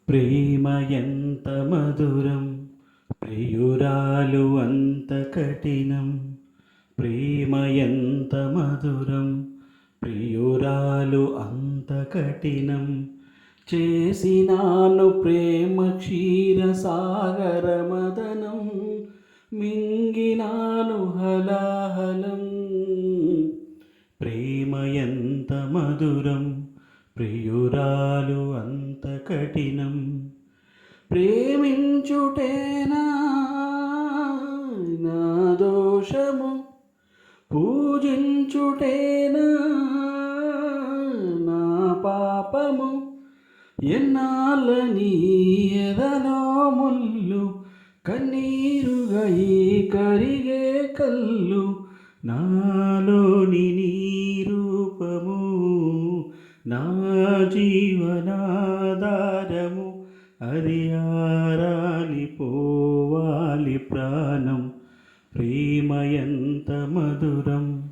ప్రేమ ఎంత మధురం, ప్రియురాలు అంత కఠినం. ప్రేమ ఎంత మధురం, ప్రియురాలు అంత కఠినం. చేసినాను ప్రేమ క్షీరసాగర మదనం, మింగినాను హలాహలం. ప్రేమ ఎంత మధురం, ప్రియురాలు అంత కఠినం. ప్రేమించుటేనా నా దోషము, పూజించుటేనా నా పాపము. ఎన్నాళ్ళని ఎదలో ముళ్ళు, కన్నీరుగా ఈ కరిగే కళ్ళు. నాలోని నీ రూపము నా జీవనాధారము, అది ఆరాలి పోవాలి ప్రాణం. ప్రేమ ఎంత మధురం,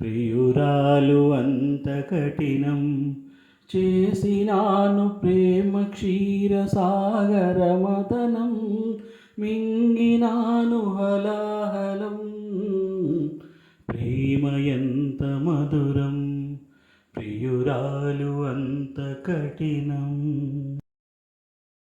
ప్రియురాలు అంత కఠినం. చేసినాను ప్రేమ క్షీరసాగర మదనం, మింగినాను హలాహలం. ప్రేమ ఎంత మధురం, ప్రియురాలు అంత కఠినం.